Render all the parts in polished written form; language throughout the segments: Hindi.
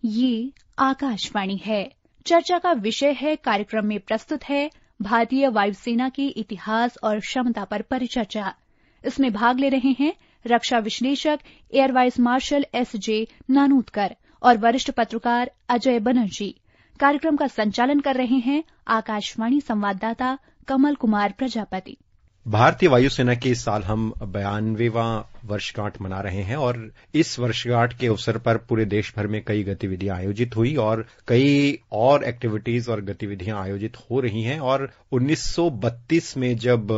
ये आकाशवाणी है। चर्चा का विषय है, कार्यक्रम में प्रस्तुत है भारतीय वायुसेना के इतिहास और क्षमता पर परिचर्चा। इसमें भाग ले रहे हैं रक्षा विश्लेषक एयर वाइस मार्शल एस.जे. नानूतकर और वरिष्ठ पत्रकार अजय बनर्जी। कार्यक्रम का संचालन कर रहे हैं आकाशवाणी संवाददाता कमल कुमार प्रजापति। भारतीय वायुसेना के इस साल हम 92वां वर्षगांठ मना रहे हैं और इस वर्षगांठ के अवसर पर पूरे देश भर में कई गतिविधियां आयोजित हुई और कई और एक्टिविटीज और गतिविधियां आयोजित हो रही हैं। और 1932 में जब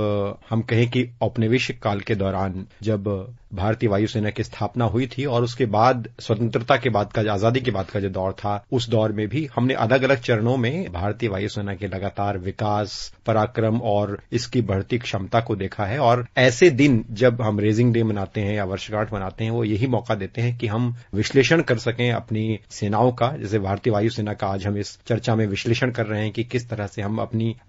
हम कहें कि औपनिवेशिक काल के दौरान जब भारतीय वायुसेना की स्थापना हुई थी और उसके बाद स्वतंत्रता के बाद का, आजादी के बाद का जो दौर था, उस दौर में भी हमने अलग अलग चरणों में भारतीय वायुसेना के लगातार विकास, पराक्रम और इसकी बढ़ती क्षमता को देखा है। और ऐसे दिन जब हम रेजिंग डे मनाते हैं या वर्षगांठ मनाते हैं, वो यही मौका देते हैं कि हम विश्लेषण कर सकें अपनी सेनाओं का। जैसे भारतीय वायुसेना का आज हम इस चर्चा में विश्लेषण कर रहे हैं कि किस तरह से हम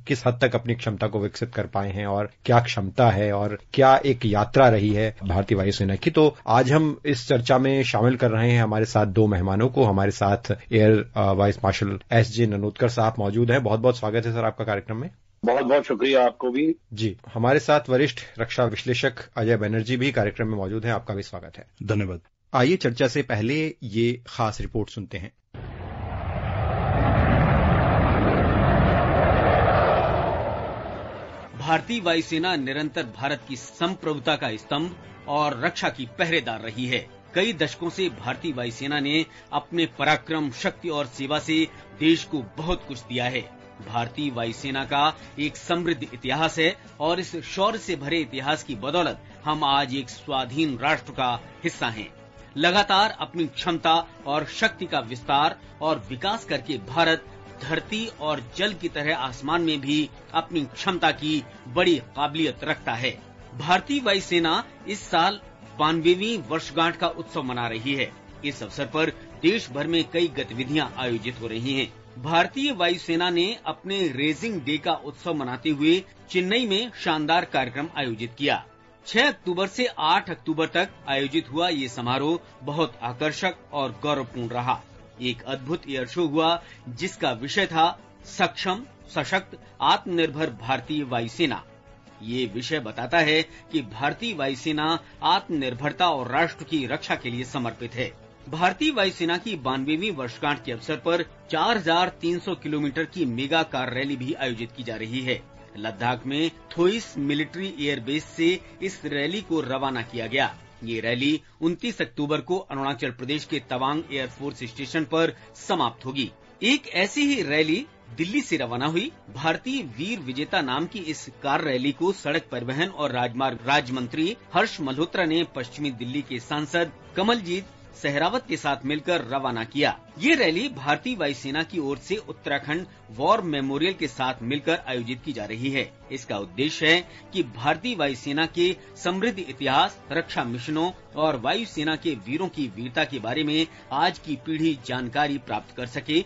किस हद तक अपनी क्षमता को विकसित कर पाए हैं और क्या क्षमता है और क्या एक यात्रा रही है भारतीय वायुसेना की। तो आज हम इस चर्चा में शामिल कर रहे हैं हमारे साथ दो मेहमानों को। हमारे साथ एयर वाइस मार्शल एस.जे. नानूतकर साहब मौजूद हैं। बहुत बहुत स्वागत है सर आपका कार्यक्रम में। बहुत बहुत शुक्रिया आपको भी। जी, हमारे साथ वरिष्ठ रक्षा विश्लेषक अजय बनर्जी भी कार्यक्रम में मौजूद हैं। आपका भी स्वागत है। धन्यवाद। आइए चर्चा से पहले ये खास रिपोर्ट सुनते हैं। भारतीय वायुसेना निरंतर भारत की संप्रभुता का स्तंभ और रक्षा की पहरेदार रही है। कई दशकों से भारतीय वायुसेना ने अपने पराक्रम, शक्ति और सेवा से देश को बहुत कुछ दिया है। भारतीय वायुसेना का एक समृद्ध इतिहास है और इस शौर्य से भरे इतिहास की बदौलत हम आज एक स्वाधीन राष्ट्र का हिस्सा हैं। लगातार अपनी क्षमता और शक्ति का विस्तार और विकास करके भारत धरती और जल की तरह आसमान में भी अपनी क्षमता की बड़ी काबिलियत रखता है। भारतीय वायुसेना इस साल 92वीं वर्षगांठ का उत्सव मना रही है। इस अवसर पर देश भर में कई गतिविधियां आयोजित हो रही हैं। भारतीय वायुसेना ने अपने रेजिंग डे का उत्सव मनाते हुए चेन्नई में शानदार कार्यक्रम आयोजित किया। 6 अक्टूबर से 8 अक्टूबर तक आयोजित हुआ ये समारोह बहुत आकर्षक और गौरवपूर्ण रहा। एक अद्भुत एयर शो हुआ जिसका विषय था सक्षम, सशक्त, आत्मनिर्भर भारतीय वायुसेना। ये विषय बताता है कि भारतीय वायुसेना आत्मनिर्भरता और राष्ट्र की रक्षा के लिए समर्पित है। भारतीय वायुसेना की 92वीं वर्षगांठ के अवसर पर 4300 किलोमीटर की मेगा कार रैली भी आयोजित की जा रही है। लद्दाख में थोइस मिलिट्री एयरबेस से इस रैली को रवाना किया गया। ये रैली 29 अक्टूबर को अरुणाचल प्रदेश के तवांग एयरफोर्स स्टेशन पर समाप्त होगी। एक ऐसी ही रैली दिल्ली से रवाना हुई। भारतीय वीर विजेता नाम की इस कार रैली को सड़क परिवहन और राजमार्ग राज्य मंत्री हर्ष मल्होत्रा ने पश्चिमी दिल्ली के सांसद कमलजीत सहरावत के साथ मिलकर रवाना किया। ये रैली भारतीय वायुसेना की ओर से उत्तराखंड वॉर मेमोरियल के साथ मिलकर आयोजित की जा रही है। इसका उद्देश्य है कि भारतीय वायुसेना के समृद्ध इतिहास, रक्षा मिशनों और वायुसेना के वीरों की वीरता के बारे में आज की पीढ़ी जानकारी प्राप्त कर सके।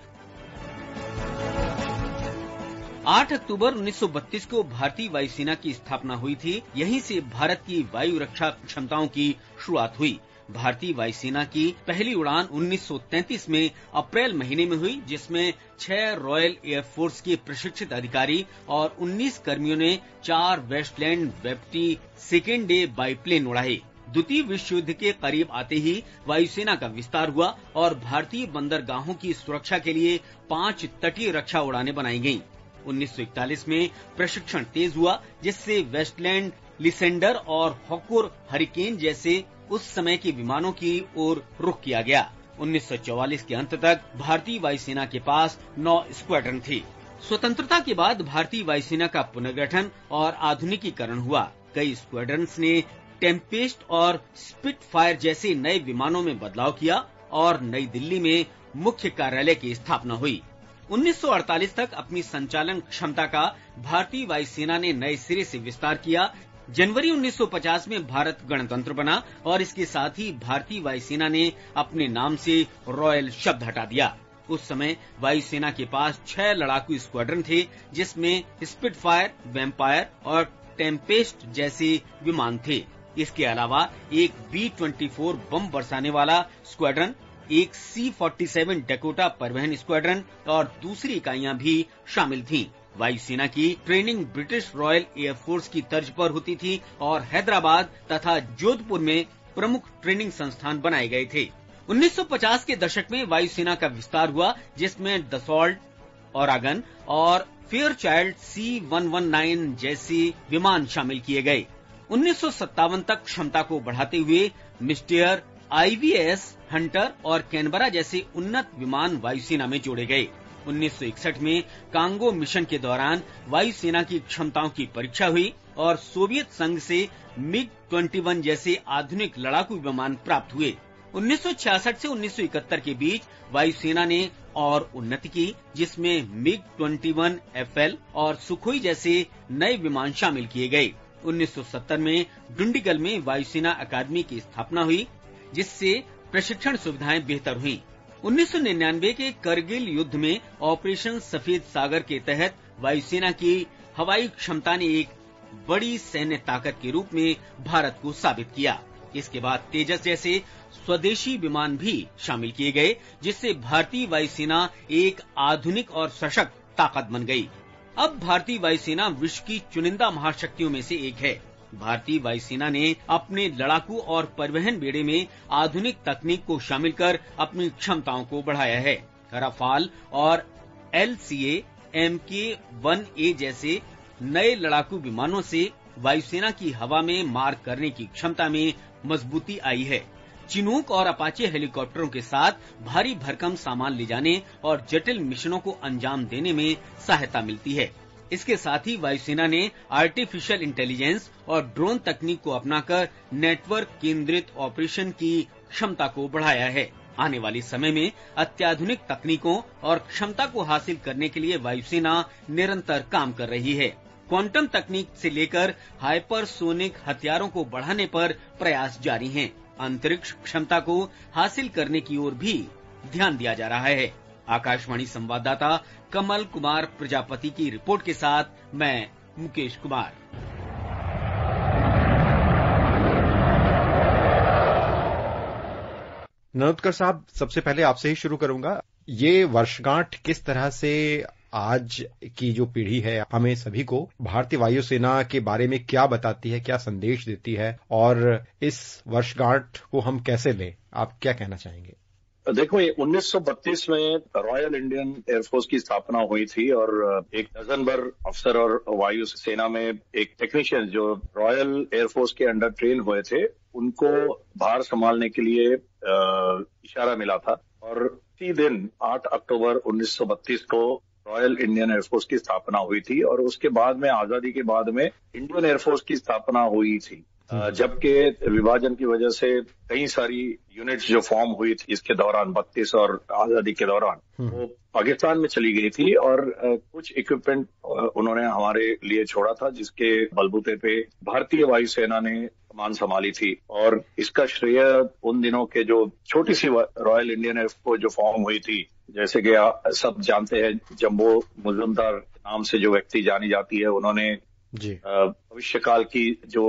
8 अक्टूबर 1932 को भारतीय वायुसेना की स्थापना हुई थी। यहीं से भारत की वायु रक्षा क्षमताओं की शुरुआत हुई। भारतीय वायुसेना की पहली उड़ान 1933 में अप्रैल महीने में हुई, जिसमें 6 रॉयल एयरफोर्स के प्रशिक्षित अधिकारी और 19 कर्मियों ने 4 वेस्टलैंड वेप्टी सेकेंड डे बाईप्लेन उड़ाए। द्वितीय विश्व युद्ध के करीब आते ही वायुसेना का विस्तार हुआ और भारतीय बंदरगाहों की सुरक्षा के लिए 5 तटीय रक्षा उड़ानें बनाई गईं। 1941 में प्रशिक्षण तेज हुआ, जिससे वेस्टलैंड, लिसेंडर और हॉकुर हरिकेन जैसे उस समय के विमानों की ओर रुख किया गया। 1944 के अंत तक भारतीय वायुसेना के पास 9 स्क्वाड्रन थे। स्वतंत्रता के बाद भारतीय वायुसेना का पुनर्गठन और आधुनिकीकरण हुआ। कई स्क्वाड्रन्स ने टेम्पेस्ट और स्पिटफायर जैसे नए विमानों में बदलाव किया और नई दिल्ली में मुख्य कार्यालय की स्थापना हुई। 1948 तक अपनी संचालन क्षमता का भारतीय वायुसेना ने नए सिरे से विस्तार किया। जनवरी 1950 में भारत गणतंत्र बना और इसके साथ ही भारतीय वायुसेना ने अपने नाम से रॉयल शब्द हटा दिया। उस समय वायुसेना के पास 6 लड़ाकू स्क्वाड्रन थे, जिसमें स्पिटफायर, वैम्पायर और टेम्पेस्ट जैसे विमान थे। इसके अलावा एक B-24 बम बरसाने वाला स्क्वाड्रन, एक C-47 डकोटा परिवहन स्क्वाड्रन और दूसरी इकाइयां भी शामिल थीं। वायुसेना की ट्रेनिंग ब्रिटिश रॉयल एयरफोर्स की तर्ज पर होती थी और हैदराबाद तथा जोधपुर में प्रमुख ट्रेनिंग संस्थान बनाए गए थे। 1950 के दशक में वायुसेना का विस्तार हुआ, जिसमें दसॉल्ट, ओरागन और फेयरचाइल्ड C-119 जैसे विमान शामिल किए गए। 1957 तक क्षमता को बढ़ाते हुए मिस्टियर, IVS, हंटर और कैनबरा जैसे उन्नत विमान वायुसेना में जोड़े गए। 1961 में कांगो मिशन के दौरान वायुसेना की क्षमताओं की परीक्षा हुई और सोवियत संघ से MiG-21 जैसे आधुनिक लड़ाकू विमान प्राप्त हुए। 1966 से 1971 के बीच वायुसेना ने और उन्नति की, जिसमें MiG-21 FL और सुखोई जैसे नए विमान शामिल किए गए। 1970 में डुंडिगल में वायुसेना अकादमी की स्थापना हुई, जिससे प्रशिक्षण सुविधाएं बेहतर हुई। 1999 के करगिल युद्ध में ऑपरेशन सफेद सागर के तहत वायुसेना की हवाई क्षमता ने एक बड़ी सैन्य ताकत के रूप में भारत को साबित किया। इसके बाद तेजस जैसे स्वदेशी विमान भी शामिल किए गए, जिससे भारतीय वायुसेना एक आधुनिक और सशक्त ताकत बन गई। अब भारतीय वायुसेना विश्व की चुनिंदा महाशक्तियों में से एक है। भारतीय वायुसेना ने अपने लड़ाकू और परिवहन बेड़े में आधुनिक तकनीक को शामिल कर अपनी क्षमताओं को बढ़ाया है। राफाल और LCA Mk-1A जैसे नए लड़ाकू विमानों से वायुसेना की हवा में मार करने की क्षमता में मजबूती आई है। चिनूक और अपाचे हेलीकॉप्टरों के साथ भारी भरकम सामान ले जाने और जटिल मिशनों को अंजाम देने में सहायता मिलती है। इसके साथ ही वायुसेना ने आर्टिफिशियल इंटेलिजेंस और ड्रोन तकनीक को अपनाकर नेटवर्क केंद्रित ऑपरेशन की क्षमता को बढ़ाया है। आने वाले समय में अत्याधुनिक तकनीकों और क्षमता को हासिल करने के लिए वायुसेना निरंतर काम कर रही है। क्वांटम तकनीक से लेकर हाइपरसोनिक हथियारों को बढ़ाने पर प्रयास जारी हैं। अंतरिक्ष क्षमता को हासिल करने की ओर भी ध्यान दिया जा रहा है। आकाशवाणी संवाददाता कमल कुमार प्रजापति की रिपोर्ट के साथ मैं मुकेश कुमार। नरोत्कर साहब, सबसे पहले आपसे ही शुरू करूंगा। ये वर्षगांठ किस तरह से आज की जो पीढ़ी है हमें सभी को भारतीय वायुसेना के बारे में क्या बताती है, क्या संदेश देती है, और इस वर्षगांठ को हम कैसे लें? आप क्या कहना चाहेंगे? देखो, ये 1932 में रॉयल इंडियन एयरफोर्स की स्थापना हुई थी और एक दर्जन भर अफसर और वायु सेना में एक टेक्नीशियन जो रॉयल एयरफोर्स के अंडर ट्रेन हुए थे, उनको भार संभालने के लिए इशारा मिला था। और इसी दिन 8 अक्टूबर 1932 को रॉयल इंडियन एयरफोर्स की स्थापना हुई थी और उसके बाद में आजादी के बाद में इंडियन एयरफोर्स की स्थापना हुई थी। जबकि विभाजन की वजह से कई सारी यूनिट्स जो फॉर्म हुई थी इसके दौरान 32 और आजादी के दौरान वो पाकिस्तान में चली गई थी और कुछ इक्विपमेंट उन्होंने हमारे लिए छोड़ा था, जिसके बलबूते पे भारतीय वायुसेना ने कमान संभाली थी। और इसका श्रेय उन दिनों के जो छोटी सी रॉयल इंडियन एयरफोर्स जो फॉर्म हुई थी, जैसे कि सब जानते हैं जम्बो मुजुमदार नाम से जो व्यक्ति जानी जाती है, उन्होंने भविष्य काल की जो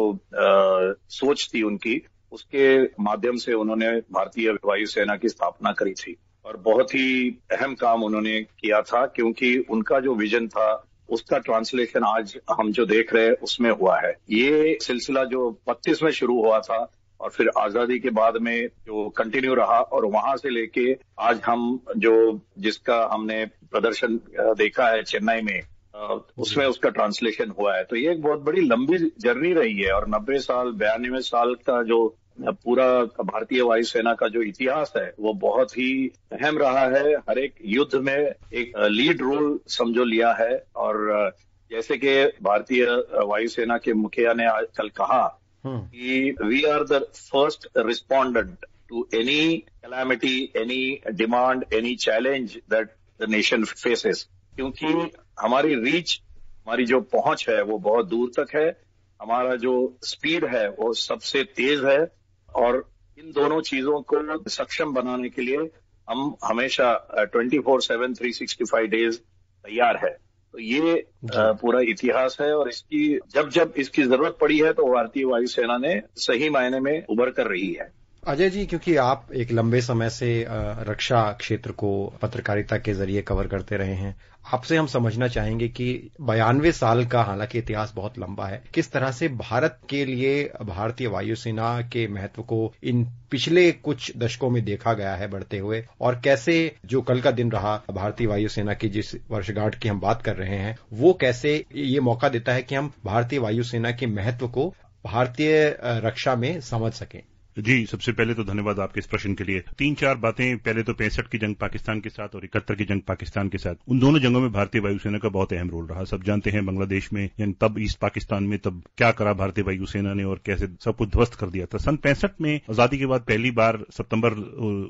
सोच थी उनकी, उसके माध्यम से उन्होंने भारतीय वायुसेना की स्थापना करी थी और बहुत ही अहम काम उन्होंने किया था, क्योंकि उनका जो विजन था उसका ट्रांसलेशन आज हम जो देख रहे हैं उसमें हुआ है। ये सिलसिला जो 32 में शुरू हुआ था और फिर आजादी के बाद में जो कंटिन्यू रहा और वहां से लेके आज हम जो जिसका हमने प्रदर्शन देखा है चेन्नई में, उसमें उसका ट्रांसलेशन हुआ है। तो ये एक बहुत बड़ी लंबी जर्नी रही है और 90 साल 92 साल का जो पूरा भारतीय वायुसेना का जो इतिहास है वो बहुत ही अहम रहा है। हर एक युद्ध में एक लीड रोल समझो लिया है और जैसे कि भारतीय वायुसेना के मुखिया ने आज कल कहा कि we are the first respondent to any calamity, any demand, any challenge that the nation faces, क्योंकि हमारी रीच, हमारी जो पहुंच है वो बहुत दूर तक है, हमारा जो स्पीड है वो सबसे तेज है और इन दोनों चीजों को सक्षम बनाने के लिए हम हमेशा 24/7 365 डेज तैयार है। तो ये पूरा इतिहास है और इसकी जब इसकी जरूरत पड़ी है तो भारतीय वायुसेना ने सही मायने में उभर कर रही है। अजय जी, क्योंकि आप एक लंबे समय से रक्षा क्षेत्र को पत्रकारिता के जरिए कवर करते रहे हैं, आपसे हम समझना चाहेंगे कि 92 साल का हालांकि इतिहास बहुत लंबा है, किस तरह से भारत के लिए भारतीय वायुसेना के महत्व को इन पिछले कुछ दशकों में देखा गया है बढ़ते हुए, और कैसे जो कल का दिन रहा भारतीय वायुसेना की जिस वर्षगांठ की हम बात कर रहे हैं, वो कैसे ये मौका देता है कि हम भारतीय वायुसेना के महत्व को भारतीय रक्षा में समझ सकें। जी, सबसे पहले तो धन्यवाद आपके इस प्रश्न के लिए। 3-4 बातें। पहले तो 65 की जंग पाकिस्तान के साथ और 71 की जंग पाकिस्तान के साथ, उन दोनों जंगों में भारतीय वायुसेना का बहुत अहम रोल रहा। सब जानते हैं बांग्लादेश में, यानी तब ईस्ट पाकिस्तान में, तब क्या करा भारतीय वायुसेना ने और कैसे सब कुछ ध्वस्त कर दिया था। सन 65 में आजादी के बाद पहली बार, सितंबर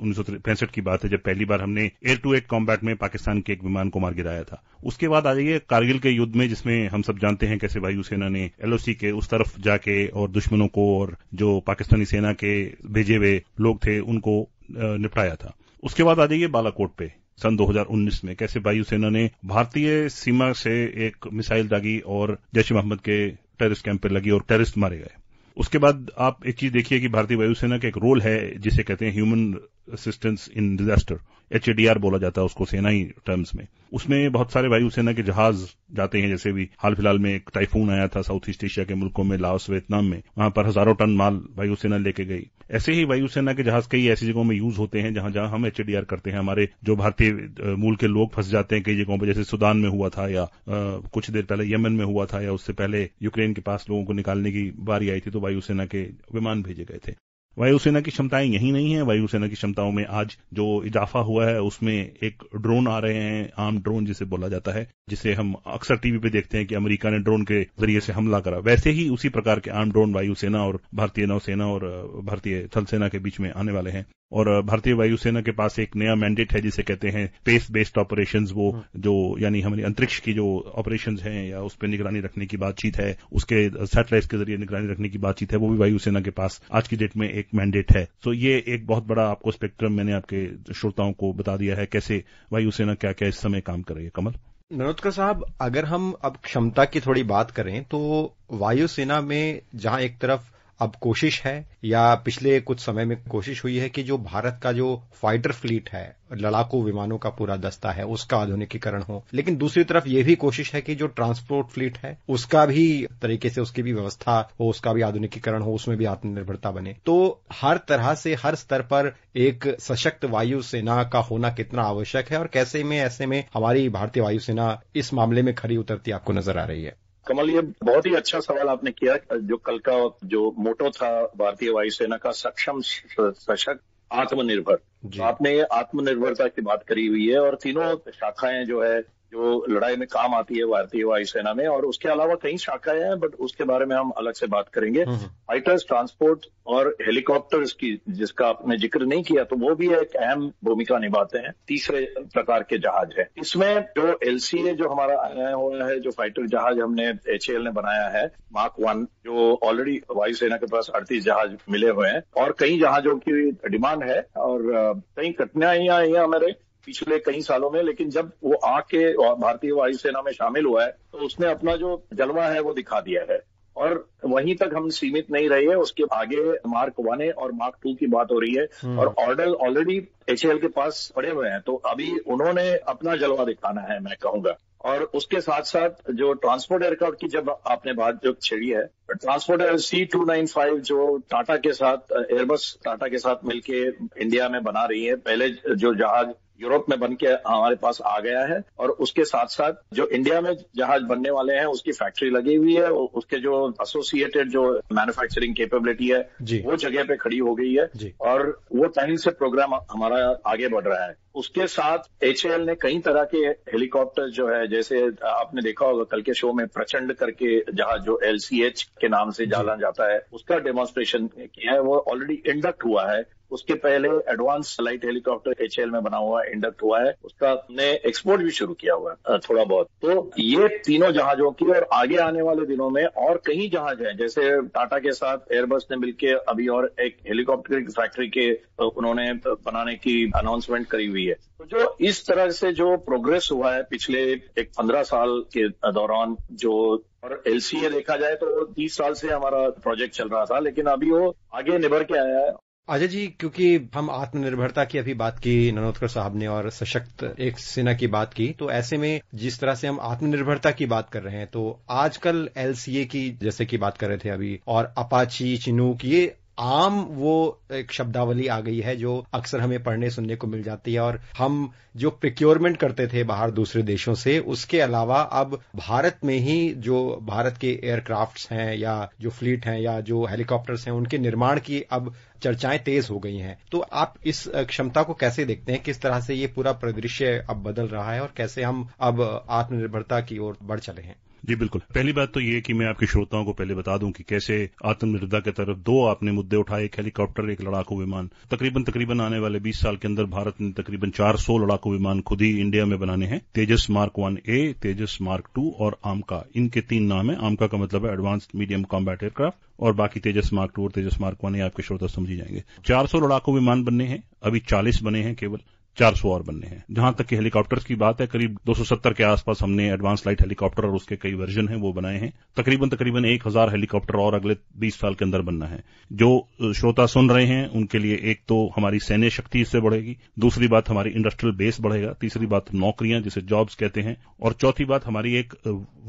1965 की बात है, जब पहली बार हमने एयर टू एयर कॉम्बैट में पाकिस्तान के एक विमान को मार गिराया था। उसके बाद आ जाइए कारगिल के युद्ध में, जिसमें हम सब जानते हैं कैसे वायुसेना ने LOC के उस तरफ जाके और दुश्मनों को और जो पाकिस्तानी सेना के भेजे हुए लोग थे उनको निपटाया था। उसके बाद आ जाइए बालाकोट पे सन 2019 में, कैसे वायुसेना ने भारतीय सीमा से एक मिसाइल दागी और जैश ए मोहम्मद के टेररिस्ट कैंप पे लगी और टेररिस्ट मारे गए। उसके बाद आप एक चीज देखिए कि भारतीय वायुसेना का एक रोल है जिसे कहते हैं human assistance in disaster, HADR बोला जाता है उसको सेनाई टर्म्स में। उसमें बहुत सारे वायुसेना के जहाज जाते हैं, जैसे भी हाल फिलहाल में एक टाइफून आया था साउथ ईस्ट एशिया के मुल्कों में, लाओस, वियतनाम में, वहां पर हजारों टन माल वायुसेना लेके गई। ऐसे ही वायुसेना के जहाज कई ऐसी जगहों में यूज होते हैं जहां हम HADR करते हैं। हमारे जो भारतीय मूल के लोग फंस जाते हैं कई जगहों पर, जैसे सुदान में हुआ था, या कुछ देर पहले यमन में हुआ था, या उससे पहले यूक्रेन के पास लोगों को निकालने की बारी आई थी, तो वायुसेना के विमान भेजे गए थे। वायुसेना की क्षमताएं यही नहीं है। वायुसेना की क्षमताओं में आज जो इजाफा हुआ है उसमें एक ड्रोन आ रहे हैं, आर्म ड्रोन जिसे बोला जाता है, जिसे हम अक्सर टीवी पे देखते हैं कि अमेरिका ने ड्रोन के जरिए से हमला करा। वैसे ही उसी प्रकार के आर्म ड्रोन वायुसेना और भारतीय नौसेना और भारतीय थल सेना के बीच में आने वाले हैं। और भारतीय वायुसेना के पास एक नया मैंडेट है जिसे कहते हैं स्पेस बेस्ड ऑपरेशंस, वो जो यानी हमारी अंतरिक्ष की जो ऑपरेशंस हैं या उस पर निगरानी रखने की बातचीत है, उसके सैटेलाइट के जरिए निगरानी रखने की बातचीत है, वो भी वायुसेना के पास आज की डेट में एक मैंडेट है। तो ये एक बहुत बड़ा आपको स्पेक्ट्रम मैंने आपके श्रोताओं को बता दिया है कैसे वायुसेना क्या क्या इस समय काम कर रही है। कमल। नरोत्कर साहब, अगर हम अब क्षमता की थोड़ी बात करें तो वायुसेना में जहां एक तरफ अब कोशिश है, या पिछले कुछ समय में कोशिश हुई है कि जो भारत का जो फाइटर फ्लीट है, लड़ाकू विमानों का पूरा दस्ता है, उसका आधुनिकीकरण हो, लेकिन दूसरी तरफ ये भी कोशिश है कि जो ट्रांसपोर्ट फ्लीट है उसका भी तरीके से उसकी भी व्यवस्था हो, उसका भी आधुनिकीकरण हो, उसमें भी आत्मनिर्भरता बने। तो हर तरह से हर स्तर पर एक सशक्त वायुसेना का होना कितना आवश्यक है, और कैसे में ऐसे में हमारी भारतीय वायुसेना इस मामले में खरी उतरती आपको नजर आ रही है? कमल, ये बहुत ही अच्छा सवाल आपने किया। जो कल का जो मोटो था भारतीय वायुसेना का, सक्षम, सशक्त, आत्मनिर्भर, तो आपने ये आत्मनिर्भरता की बात करी हुई है, और तीनों शाखाएं जो है जो लड़ाई में काम आती है भारतीय वायुसेना में, और उसके अलावा कई शाखाएं हैं, बट उसके बारे में हम अलग से बात करेंगे। फाइटर्स, ट्रांसपोर्ट और हेलीकॉप्टर्स की जिसका आपने जिक्र नहीं किया, तो वो भी एक अहम भूमिका निभाते हैं। तीसरे प्रकार के जहाज है इसमें, जो LCA जो हमारा आया हुआ है, जो फाइटर जहाज हमने HAL ने बनाया है, Mark 1, जो ऑलरेडी वायुसेना के पास 38 जहाज मिले हुए हैं, और कई जहाजों की डिमांड है, और कई कठिनाइयां आई हैं हमारे पिछले कई सालों में, लेकिन जब वो आके भारतीय वायुसेना में शामिल हुआ है तो उसने अपना जो जलवा है वो दिखा दिया है, और वहीं तक हम सीमित नहीं रहे हैं। उसके आगे Mark 1 और Mark 2 की बात हो रही है, और ऑर्डर ऑलरेडी HAL के पास पड़े हुए हैं, तो अभी उन्होंने अपना जलवा दिखाना है, मैं कहूंगा। और उसके साथ साथ जो ट्रांसपोर्ट एयरक्राफ्ट की जब आपने बात जो छेड़ी है, ट्रांसपोर्ट C295 जो टाटा के साथ, एयरबस टाटा के साथ मिलके इंडिया में बना रही है, पहले जो जहाज यूरोप में बन के हमारे पास आ गया है, और उसके साथ साथ जो इंडिया में जहाज बनने वाले हैं उसकी फैक्ट्री लगी हुई है, उसके जो एसोसिएटेड जो मैन्युफैक्चरिंग कैपेबिलिटी है वो जगह पे खड़ी हो गई है, और वो टाइम से प्रोग्राम हमारा आगे बढ़ रहा है। उसके साथ HAL ने कई तरह के हेलीकॉप्टर जो है, जैसे आपने देखा होगा कल के शो में प्रचंड करके जहाज जो LCH के नाम से जाना जाता है, उसका डेमोन्स्ट्रेशन किया है, वो ऑलरेडी इंडक्ट हुआ है। उसके पहले एडवांस लाइट हेलीकॉप्टर HAL में बना हुआ इंडक्ट हुआ है, उसका हमने एक्सपोर्ट भी शुरू किया हुआ है थोड़ा बहुत। तो ये तीनों जहाजों की, और आगे आने वाले दिनों में और कई जहाज हैं, जैसे टाटा के साथ एयरबस ने मिलकर अभी और एक हेलीकॉप्टर की फैक्ट्री के उन्होंने बनाने की अनाउंसमेंट करी हुई है। तो जो इस तरह से जो प्रोग्रेस हुआ है पिछले एक 15 साल के दौरान, जो और LCA देखा जाए तो 30 साल से हमारा प्रोजेक्ट चल रहा था, लेकिन अभी वो आगे निभर के आया है। अजय जी, क्योंकि हम आत्मनिर्भरता की अभी बात की ननोत्कर साहब ने और सशक्त एक सेना की बात की, तो ऐसे में जिस तरह से हम आत्मनिर्भरता की बात कर रहे हैं, तो आजकल एलसीए की जैसे कि बात कर रहे थे अभी, और अपाची, चिनूक, ये आम वो एक शब्दावली आ गई है जो अक्सर हमें पढ़ने सुनने को मिल जाती है। और हम जो प्रिक्योरमेंट करते थे बाहर दूसरे देशों से, उसके अलावा अब भारत में ही जो भारत के एयरक्राफ्ट्स हैं या जो फ्लीट हैं या जो हेलीकॉप्टर्स हैं, उनके निर्माण की अब चर्चाएं तेज हो गई हैं। तो आप इस क्षमता को कैसे देखते हैं? किस तरह से ये पूरा परिदृश्य अब बदल रहा है और कैसे हम अब आत्मनिर्भरता की ओर बढ़ चले हैं? जी बिल्कुल। पहली बात तो ये कि मैं आपके श्रोताओं को पहले बता दूं कि कैसे आत्मनिर्भरता की तरफ दो आपने मुद्दे उठाए, एक हेलीकॉप्टर, एक लड़ाकू विमान। तकरीबन आने वाले 20 साल के अंदर भारत ने तकरीबन 400 लड़ाकू विमान खुद ही इंडिया में बनाने हैं। तेजस मार्क 1A, तेजस मार्क 2 और आमका, इनके 3 नाम है। आमका का मतलब है एडवांस्ड मीडियम कॉम्बैट एयरक्राफ्ट, और बाकी तेजस मार्क 2 और तेजस मार्क 1 आपके श्रोता समझी जाएंगे। 400 लड़ाकू विमान बनने हैं, अभी 40 बने हैं, केवल 400 और बनने हैं। जहां तक कि हेलीकॉप्टर्स की बात है, करीब 270 के आसपास हमने एडवांस लाइट हेलीकॉप्टर और उसके कई वर्जन हैं वो बनाए हैं। तकरीबन 1000 हेलीकॉप्टर और अगले 20 साल के अंदर बनना है। जो श्रोता सुन रहे हैं उनके लिए एक तो हमारी सैन्य शक्ति इससे बढ़ेगी, दूसरी बात हमारी इंडस्ट्रियल बेस बढ़ेगा, तीसरी बात नौकरियां जिसे जॉब्स कहते हैं, और चौथी बात हमारी एक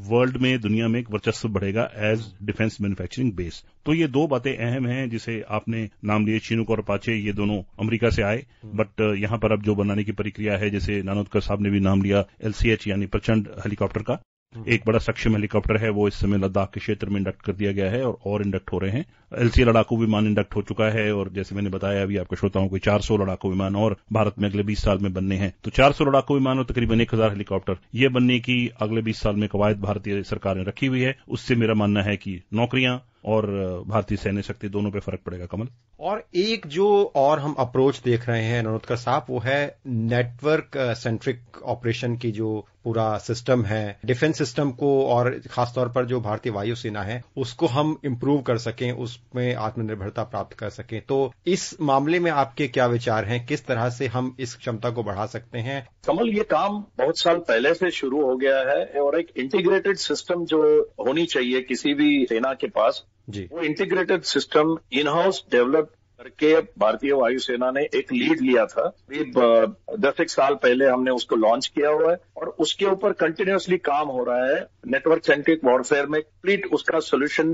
वर्ल्ड में, दुनिया में एक वर्चस्व बढ़ेगा एज डिफेंस मैन्युफैक्चरिंग बेस। तो ये दो बातें अहम हैं जिसे आपने नाम लिए चिनूक और अपाचे, ये दोनों अमेरिका से आए, बट यहां पर अब जो बनाने की प्रक्रिया है, जैसे नानोत्कर साहब ने भी नाम लिया LCH यानी प्रचंड हेलीकॉप्टर का, एक बड़ा सक्षम हेलीकॉप्टर है, वो इस समय लद्दाख के क्षेत्र में इंडक्ट कर दिया गया है और इंडक्ट हो रहे हैं। LCA लड़ाकू विमान इंडक्ट हो चुका है, और जैसे मैंने बताया अभी आपके श्रोताओं को 400 लड़ाकू विमान और भारत में अगले 20 साल में बनने हैं। तो 400 लड़ाकू विमान और तकरीबन 1000 हेलीकॉप्टर, ये बनने की अगले 20 साल में कवायद भारतीय सरकार ने रखी हुई है। उससे मेरा मानना है कि नौकरियां और भारतीय सैन्य शक्ति दोनों पे फर्क पड़ेगा। कमल, और एक जो और हम अप्रोच देख रहे हैं ननोत्कर साहब, वो है नेटवर्क सेंट्रिक ऑपरेशन की जो पूरा सिस्टम है, डिफेंस सिस्टम को, और खासतौर पर जो भारतीय वायुसेना है उसको हम इम्प्रूव कर सकें, उसमें आत्मनिर्भरता प्राप्त कर सकें। तो इस मामले में आपके क्या विचार हैं? किस तरह से हम इस क्षमता को बढ़ा सकते हैं? कमल, ये काम बहुत साल पहले से शुरू हो गया है, और एक इंटीग्रेटेड सिस्टम जो होनी चाहिए किसी भी सेना के पास जी, वो integrated system in house develop करके भारतीय वायुसेना ने एक लीड लिया था। करीब 10 साल पहले हमने उसको लॉन्च किया हुआ है, और उसके ऊपर कंटिन्यूअसली काम हो रहा है। नेटवर्क सेंट्रिक वॉरफेयर में कंप्लीट उसका सोल्यूशन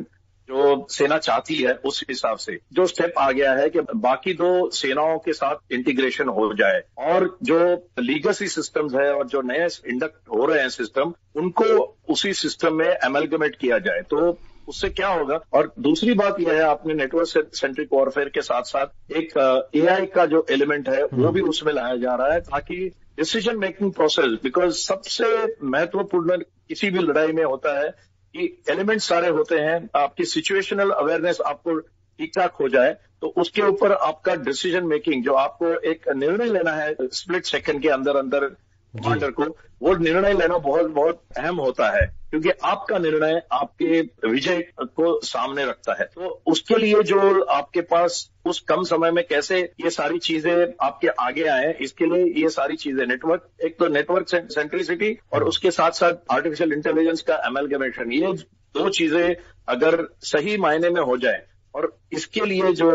जो सेना चाहती है, उस हिसाब से जो स्टेप आ गया है कि बाकी दो सेनाओं के साथ इंटीग्रेशन हो जाए, और जो लीगेसी सिस्टम्स है और जो नए इंडक्ट हो रहे हैं सिस्टम, उनको उसी सिस्टम में एमलगमेट किया जाए। तो उससे क्या होगा? और दूसरी बात यह है, आपने नेटवर्क सेंट्रिक वॉरफेयर के साथ साथ एक AI का जो एलिमेंट है वो भी उसमें लाया जा रहा है, ताकि डिसीजन मेकिंग प्रोसेस, बिकॉज सबसे महत्वपूर्ण किसी भी लड़ाई में होता है कि एलिमेंट सारे होते हैं, आपकी सिचुएशनल अवेयरनेस आपको ठीक ठाक हो जाए, तो उसके ऊपर आपका डिसीजन मेकिंग, जो आपको एक निर्णय लेना है स्प्लिट सेकंड के अंदर अंदर कमांडर को, वो निर्णय लेना बहुत बहुत अहम होता है, क्योंकि आपका निर्णय आपके विजय को सामने रखता है। तो उसके लिए जो आपके पास उस कम समय में कैसे ये सारी चीजें आपके आगे आए, इसके लिए ये सारी चीजें नेटवर्क, एक तो नेटवर्क सेंट्रिसिटी और उसके साथ साथ आर्टिफिशियल इंटेलिजेंस का एमलगमेशन, ये दो चीजें अगर सही मायने में हो जाए, और इसके लिए जो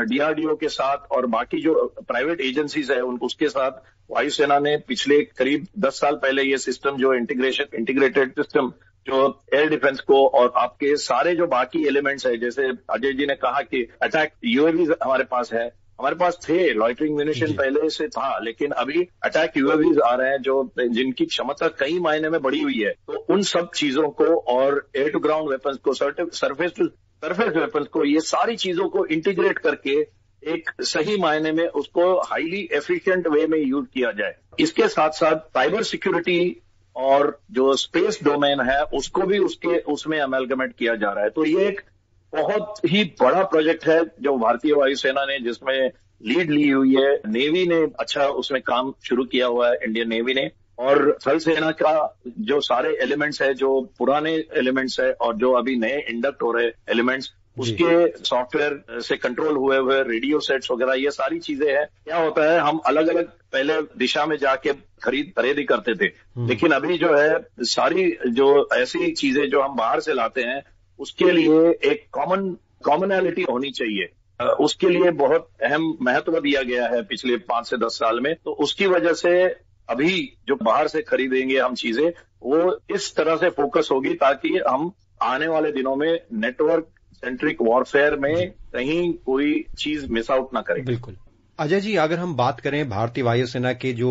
DRDO के साथ और बाकी जो प्राइवेट एजेंसीज है उसके साथ वायुसेना ने पिछले करीब 10 साल पहले ये सिस्टम, जो इंटीग्रेटेड सिस्टम, जो एयर डिफेंस को और आपके सारे जो बाकी एलिमेंट्स है, जैसे अजय जी ने कहा कि अटैक UAV हमारे पास है, हमारे पास थे, लॉइटरिंग म्यूनिशन पहले से था, लेकिन अभी अटैक UAVs आ रहे हैं जो जिनकी क्षमता कई मायने में बढ़ी हुई है। तो उन सब चीजों को और एयर टू ग्राउंड वेपन्स को, सरफेस टू सरफेस वेपन्स को, ये सारी चीजों को इंटीग्रेट करके एक सही मायने में उसको हाईली एफिशिएंट वे में यूज किया जाए। इसके साथ साथ साइबर सिक्योरिटी और जो स्पेस डोमेन है उसको भी उसमें अमेलगमेट किया जा रहा है। तो ये एक बहुत ही बड़ा प्रोजेक्ट है जो भारतीय वायुसेना ने, जिसमें लीड ली हुई है। नेवी ने अच्छा उसमें काम शुरू किया हुआ है, इंडियन नेवी ने, और थल सेना का जो सारे एलिमेंट्स है, जो पुराने एलिमेंट्स है और जो अभी नए इंडक्ट हो रहे एलिमेंट्स, उसके सॉफ्टवेयर से कंट्रोल हुए रेडियो सेट्स वगैरह, ये सारी चीजें हैं। क्या होता है, हम अलग अलग पहले दिशा में जाके खरीदी करते थे, लेकिन अभी जो है सारी जो ऐसी चीजें जो हम बाहर से लाते हैं, उसके लिए एक कॉमनैलिटी होनी चाहिए। उसके लिए बहुत अहम महत्व दिया गया है पिछले 5 से 10 साल में। तो उसकी वजह से अभी जो बाहर से खरीदेंगे हम चीजें, वो इस तरह से फोकस होगी ताकि हम आने वाले दिनों में नेटवर्क सेंट्रिक वॉरफेयर में कहीं कोई चीज मिस आउट ना करें। बिल्कुल। अजय जी, अगर हम बात करें भारतीय वायुसेना के जो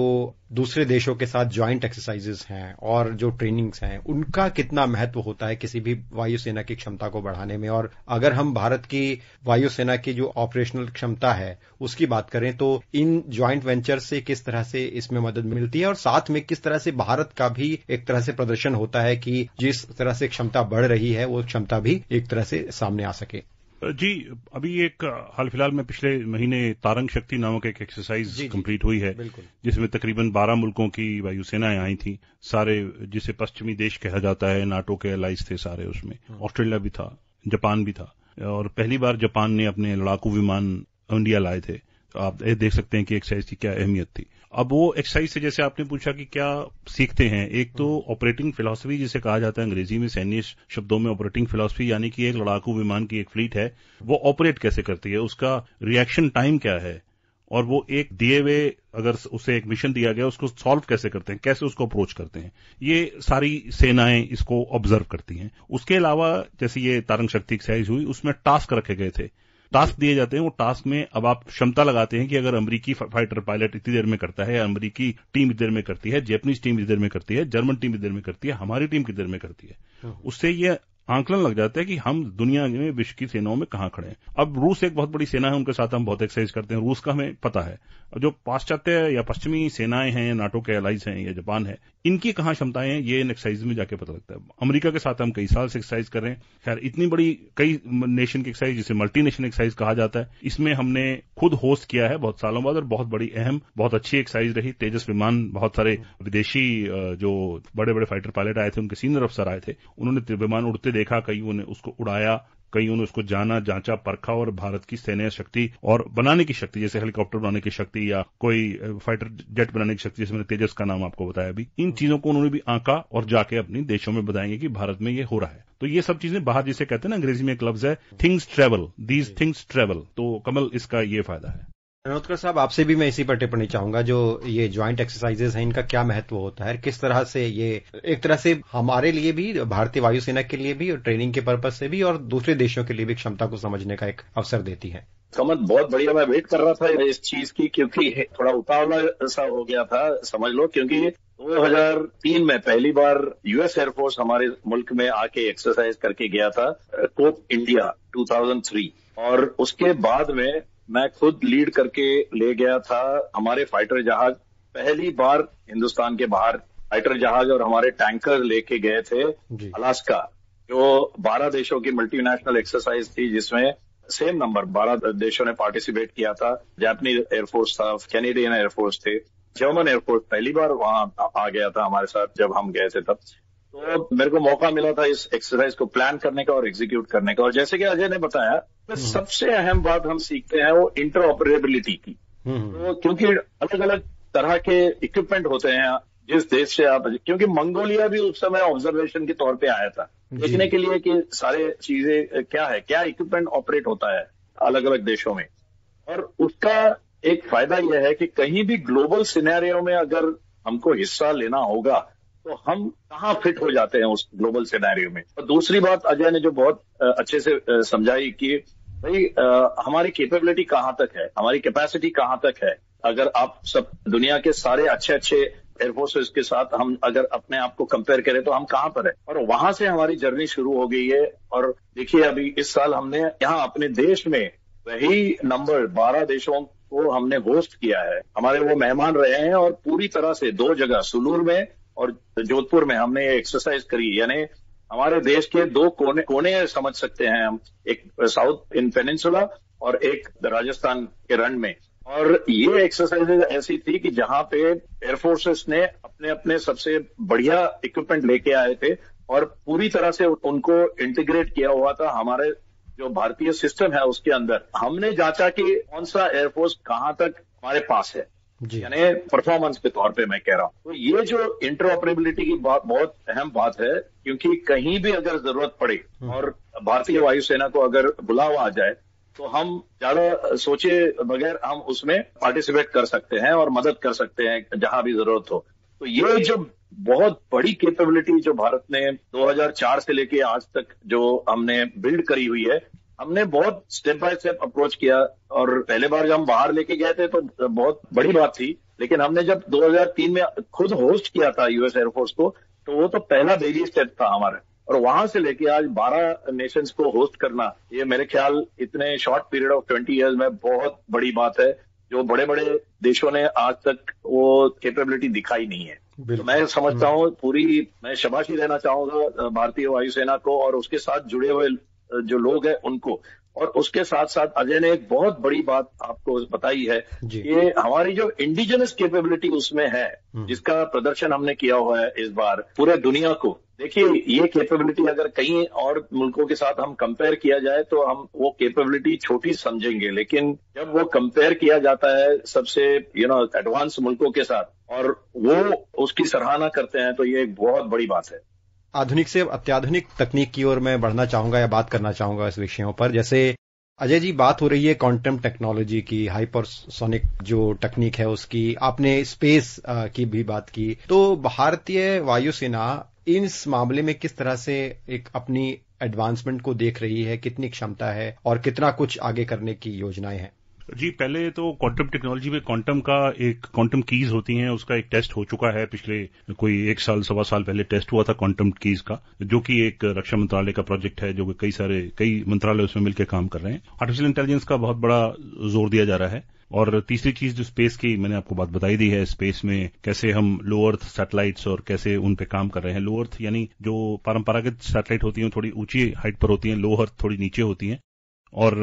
दूसरे देशों के साथ ज्वाइंट एक्सरसाइजेस हैं और जो ट्रेनिंग्स हैं, उनका कितना महत्व होता है किसी भी वायुसेना की क्षमता को बढ़ाने में? और अगर हम भारत की वायुसेना की जो ऑपरेशनल क्षमता है उसकी बात करें तो इन ज्वाइंट वेंचर से किस तरह से इसमें मदद मिलती है और साथ में किस तरह से भारत का भी एक तरह से प्रदर्शन होता है कि जिस तरह से क्षमता बढ़ रही है वो क्षमता भी एक तरह से सामने आ सके? जी, अभी एक हाल फिलहाल में पिछले महीने तारंग शक्ति नामक एक एक्सरसाइज कंप्लीट हुई है, जिसमें तकरीबन 12 मुल्कों की वायुसेनाएं आई थी। सारे जिसे पश्चिमी देश कहा जाता है, नाटो के एलाइज थे सारे उसमें। ऑस्ट्रेलिया भी था, जापान भी था, और पहली बार जापान ने अपने लड़ाकू विमान इंडिया लाए थे। तो आप देख सकते हैं कि एक्सरसाइज की क्या अहमियत थी। अब वो एक्सरसाइज से जैसे आपने पूछा कि क्या सीखते हैं, एक तो ऑपरेटिंग फिलॉसफी जिसे कहा जाता है अंग्रेजी में, सैन्य शब्दों में ऑपरेटिंग फिलॉसफी, यानी कि एक लड़ाकू विमान की एक फ्लीट है, वो ऑपरेट कैसे करती है, उसका रिएक्शन टाइम क्या है, और वो एक दिए हुए अगर उसे एक मिशन दिया गया उसको सॉल्व कैसे करते हैं, कैसे उसको अप्रोच करते हैं, ये सारी सेनाएं इसको ऑब्जर्व करती हैं। उसके अलावा जैसे ये तारंग शक्ति एक्सरसाइज हुई, उसमें टास्क रखे गए थे, टास्क दिए जाते हैं। वो टास्क में अब आप क्षमता लगाते हैं कि अगर अमेरिकी फाइटर पायलट इतनी देर में करता है, या अमेरिकी टीम इतनी देर में करती है, जापानीज टीम इतनी देर में करती है, जर्मन टीम इतनी देर में करती है, हमारी टीम कितनी देर में करती है, उससे ये आंकलन लग जाता है कि हम दुनिया में विश्व की सेनाओं में कहां खड़े हैं। अब रूस एक बहुत बड़ी सेना है, उनके साथ हम बहुत एक्सरसाइज करते हैं, रूस का हमें पता है। जो पाश्चात्य या पश्चिमी सेनाएं हैं, नाटो के एलाइज हैं या जापान है, इनकी कहां क्षमताएं हैं, ये इन एक्सरसाइज में जाके पता लगता है। अमेरिका के साथ हम कई साल से एक्सरसाइज कर रहे हैं। खैर, इतनी बड़ी कई नेशन की एक्सरसाइज, जिसे मल्टी नेशन एक्सरसाइज कहा जाता है, इसमें हमने खुद होस्ट किया है बहुत सालों बाद, और बहुत बड़ी अहम, बहुत अच्छी एक्सरसाइज रही। तेजस विमान, बहुत सारे विदेशी जो बड़े बड़े फाइटर पायलट आए थे, उनके सीनियर अफसर आए थे, उन्होंने विमान उड़ते देखा, कई ने उसको उड़ाया, कईयों ने उसको जाना, जांचा, परखा, और भारत की सैन्य शक्ति और बनाने की शक्ति, जैसे हेलीकॉप्टर बनाने की शक्ति या कोई फाइटर जेट बनाने की शक्ति, जैसे मैंने तेजस का नाम आपको बताया अभी, इन चीजों को उन्होंने भी आंका और जाके अपने देशों में बताएंगे कि भारत में ये हो रहा है। तो ये सब चीजें बाहर, जिसे कहते हैं ना अंग्रेजी में एक लफ्ज है things travel, these things travel. तो कमल, इसका ये फायदा है। नरोत्कर साहब, आपसे भी मैं इसी पर टिप्पणी चाहूंगा, जो ये ज्वाइंट एक्सरसाइजेज हैं, इनका क्या महत्व होता है, किस तरह से ये एक तरह से हमारे लिए भी, भारतीय वायुसेना के लिए भी, और ट्रेनिंग के पर्पज से भी, और दूसरे देशों के लिए भी क्षमता को समझने का एक अवसर देती है? कमल, बहुत बढ़िया। मैं वेट कर रहा था इस चीज की, क्योंकि थोड़ा उतावला सा हो गया था, समझ लो, क्योंकि 2003 में पहली बार यूएस एयरफोर्स हमारे मुल्क में आके एक्सरसाइज करके गया था, कोप इंडिया 2003, और उसके बाद में मैं खुद लीड करके ले गया था हमारे फाइटर जहाज। पहली बार हिंदुस्तान के बाहर फाइटर जहाज और हमारे टैंकर लेके गए थे अलास्का, जो 12 देशों की मल्टीनेशनल एक्सरसाइज थी, जिसमें सेम नंबर 12 देशों ने पार्टिसिपेट किया था। जापानीज एयरफोर्स था, कैनेडियन एयरफोर्स थे, जर्मन एयरफोर्स पहली बार वहां आ गया था हमारे साथ जब हम गए थे तब। तो मेरे को मौका मिला था इस एक्सरसाइज को प्लान करने का और एग्जीक्यूट करने का। और जैसे कि अजय ने बताया, तो सबसे अहम बात हम सीखते हैं वो इंटरऑपरेबिलिटी की। तो क्योंकि अलग अलग तरह के इक्विपमेंट होते हैं जिस देश से आप, क्योंकि मंगोलिया भी उस समय ऑब्जर्वेशन के तौर पे आया था, देखने के लिए कि सारे चीजें क्या है, क्या इक्विपमेंट ऑपरेट होता है अलग अलग देशों में। और उसका एक फायदा यह है कि कहीं भी ग्लोबल सिनेरियो में अगर हमको हिस्सा लेना होगा तो हम कहाँ फिट हो जाते हैं उस ग्लोबल सिनेरियो में। और दूसरी बात अजय ने जो बहुत अच्छे से समझाई कि भाई हमारी कैपेबिलिटी कहाँ तक है, हमारी कैपेसिटी कहाँ तक है। अगर आप सब दुनिया के सारे अच्छे अच्छे एयरफोर्सेस के साथ हम अगर अपने आप को कंपेयर करें तो हम कहाँ पर है, और वहां से हमारी जर्नी शुरू हो गई है। और देखिए, अभी इस साल हमने यहाँ अपने देश में वही नंबर 12 देशों को हमने होस्ट किया है, हमारे वो मेहमान रहे हैं, और पूरी तरह से 2 जगह, सुलूर में और जोधपुर में हमने ये एक्सरसाइज करी। यानी हमारे देश के 2 कोने समझ सकते हैं हम, एक साउथ इन पेनिनसुला और एक राजस्थान के रण में। और ये एक्सरसाइज ऐसी थी कि जहां पे एयरफोर्सेस ने अपने अपने सबसे बढ़िया इक्विपमेंट लेके आए थे और पूरी तरह से उनको इंटीग्रेट किया हुआ था हमारे जो भारतीय सिस्टम है उसके अंदर। हमने जांचा कि कौन सा एयरफोर्स कहां तक हमारे पास है, यानी परफॉर्मेंस के तौर पे मैं कह रहा हूं। तो ये जो इंटरऑपरेबिलिटी की बात बहुत अहम बात है, क्योंकि कहीं भी अगर जरूरत पड़े और भारतीय वायुसेना को अगर बुलावा आ जाए तो हम ज्यादा सोचे बगैर हम उसमें पार्टिसिपेट कर सकते हैं और मदद कर सकते हैं जहां भी जरूरत हो। तो ये जो बहुत बड़ी कैपेबिलिटी जो भारत ने 2004 से लेके आज तक जो हमने बिल्ड करी हुई है, हमने बहुत स्टेप बाय स्टेप अप्रोच किया। और पहले बार जब हम बाहर लेके गए थे तो बहुत बड़ी बात थी, लेकिन हमने जब 2003 में खुद होस्ट किया था यूएस एयरफोर्स को, तो वो तो पहला बेबी स्टेप था हमारा। और वहां से लेके आज 12 नेशंस को होस्ट करना, ये मेरे ख्याल इतने शॉर्ट पीरियड ऑफ 20 इयर्स में बहुत बड़ी बात है, जो बड़े बड़े देशों ने आज तक वो कैपेबिलिटी दिखाई नहीं है। तो मैं समझता हूँ मैं शाबाशी देना चाहूंगा भारतीय वायुसेना को और उसके साथ जुड़े हुए जो लोग हैं उनको। और उसके साथ साथ अजय ने एक बहुत बड़ी बात आपको बताई है कि हमारी जो इंडिजिनस कैपेबिलिटी उसमें है, जिसका प्रदर्शन हमने किया हुआ है इस बार पूरे दुनिया को। देखिए, ये कैपेबिलिटी अगर कहीं और मुल्कों के साथ हम कंपेयर किया जाए तो हम वो कैपेबिलिटी छोटी समझेंगे, लेकिन जब वो कंपेयर किया जाता है सबसे एडवांस मुल्कों के साथ और वो उसकी सराहना करते हैं, तो ये एक बहुत बड़ी बात है। आधुनिक से अत्याधुनिक तकनीक की ओर मैं बढ़ना चाहूंगा या बात करना चाहूंगा इस विषयों पर। जैसे अजय जी, बात हो रही है क्वांटम टेक्नोलॉजी की, हाइपरसोनिक जो तकनीक है उसकी, आपने स्पेस की भी बात की। तो भारतीय वायुसेना इस मामले में किस तरह से एक अपनी एडवांसमेंट को देख रही है, कितनी क्षमता है और कितना कुछ आगे करने की योजनाएं हैं? जी, पहले तो क्वांटम टेक्नोलॉजी में क्वांटम कीज होती हैं, उसका एक टेस्ट हो चुका है। पिछले कोई 1 साल सवा साल पहले टेस्ट हुआ था क्वांटम कीज का, जो कि एक रक्षा मंत्रालय का प्रोजेक्ट है, जो कई मंत्रालय उसमें मिलकर काम कर रहे हैं। आर्टिफिशियल इंटेलिजेंस का बहुत बड़ा जोर दिया जा रहा है। और तीसरी चीज जो स्पेस की मैंने आपको बात बताई दी है, स्पेस में कैसे हम लो अर्थ सैटेलाइट्स और कैसे उन पे काम कर रहे हैं। लो अर्थ यानी जो परंपरागत सैटेलाइट होती हैं थोड़ी ऊंची हाइट पर होती हैं, लो अर्थ थोड़ी नीचे होती हैं, और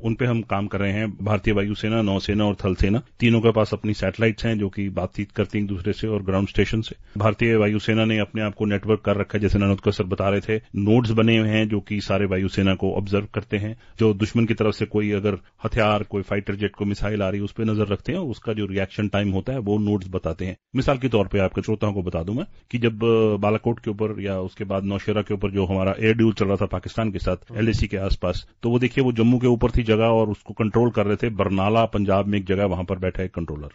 उन पे हम काम कर रहे हैं। भारतीय वायुसेना, नौसेना और थल सेना तीनों के पास अपनी सैटेलाइट्स हैं जो कि बातचीत करती हैं एक दूसरे से और ग्राउंड स्टेशन से। भारतीय वायुसेना ने अपने आप को नेटवर्क कर रखा है, जैसे ननोत्कर सर बता रहे थे, नोड्स बने हुए हैं जो कि सारे वायुसेना को ऑब्जर्व करते हैं। जो दुश्मन की तरफ से कोई अगर हथियार, कोई फाइटर जेट को मिसाइल आ रही है, उस पर नजर रखते हैं और उसका जो रिएक्शन टाइम होता है वो नोड्स बताते हैं। मिसाल के तौर पर आपके श्रोताओं को बता दूं मैं कि जब बालाकोट के ऊपर या उसके बाद नौशेरा के ऊपर जो हमारा एयर ड्यूल चल रहा था पाकिस्तान के साथ LAC के आसपास, तो वो देखिए वो जम्मू के ऊपर थी जगह और उसको कंट्रोल कर रहे थे बरनाला पंजाब में एक जगह, वहां पर बैठा एक कंट्रोलर,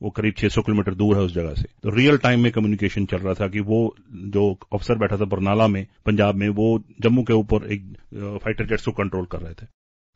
वो करीब 600 किलोमीटर दूर है उस जगह से। तो रियल टाइम में कम्युनिकेशन चल रहा था कि वो जो अफसर बैठा था बरनाला में पंजाब में, वो जम्मू के ऊपर एक फाइटर जेट्स को कंट्रोल कर रहे थे।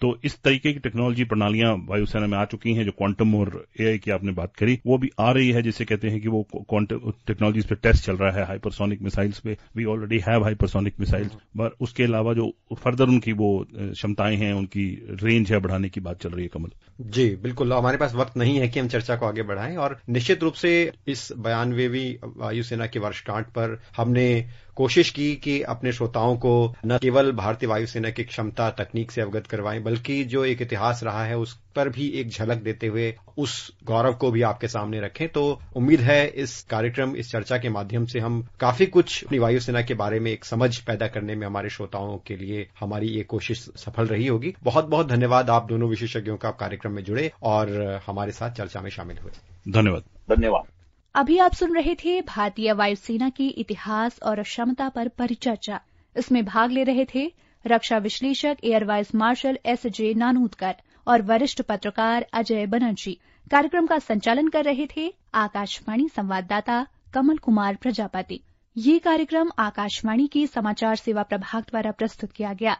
तो इस तरीके की टेक्नोलॉजी प्रणालियां वायुसेना में आ चुकी हैं। जो क्वांटम और AI की आपने बात करी, वो भी आ रही है, जिसे कहते हैं कि वो क्वांटम टेक्नोलॉजीज पे टेस्ट चल रहा है। हाइपरसोनिक मिसाइल्स पे we already have hypersonic missiles, पर उसके अलावा जो फर्दर उनकी वो क्षमताएं हैं, उनकी रेंज है बढ़ाने की बात चल रही है। कमल जी बिल्कुल, हमारे पास वक्त नहीं है कि हम चर्चा को आगे बढ़ाएं, और निश्चित रूप से इस 92वीं वायुसेना की वर्षगांठ पर हमने कोशिश की कि अपने श्रोताओं को न केवल भारतीय वायुसेना की क्षमता तकनीक से अवगत करवाएं, बल्कि जो एक इतिहास रहा है उस पर भी एक झलक देते हुए उस गौरव को भी आपके सामने रखें। तो उम्मीद है इस कार्यक्रम, इस चर्चा के माध्यम से हम काफी कुछ अपनी वायुसेना के बारे में एक समझ पैदा करने में हमारे श्रोताओं के लिए हमारी ये कोशिश सफल रही होगी। बहुत बहुत धन्यवाद, आप दोनों विशेषज्ञों का कार्यक्रम में जुड़े और हमारे साथ चर्चा में शामिल हुए। धन्यवाद। अभी आप सुन रहे थे भारतीय वायुसेना की इतिहास और क्षमता पर परिचर्चा। इसमें भाग ले रहे थे रक्षा विश्लेषक एयर वाइस मार्शल SJ नानूतकर और वरिष्ठ पत्रकार अजय बनर्जी। कार्यक्रम का संचालन कर रहे थे आकाशवाणी संवाददाता कमल कुमार प्रजापति। ये कार्यक्रम आकाशवाणी की समाचार सेवा प्रभाग द्वारा प्रस्तुत किया गया।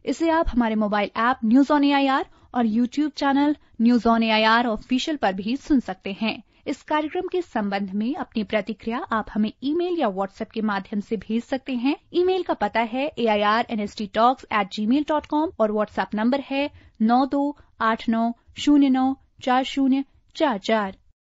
इसे आप हमारे mobile app news on AIR और YouTube channel news on AIR official पर भी सुन सकते हैं। इस कार्यक्रम के संबंध में अपनी प्रतिक्रिया आप हमें ईमेल या व्हाट्सएप के माध्यम से भेज सकते हैं। ईमेल का पता है airnsttalks@gmail.com और व्हाट्सएप नंबर है 9289094044।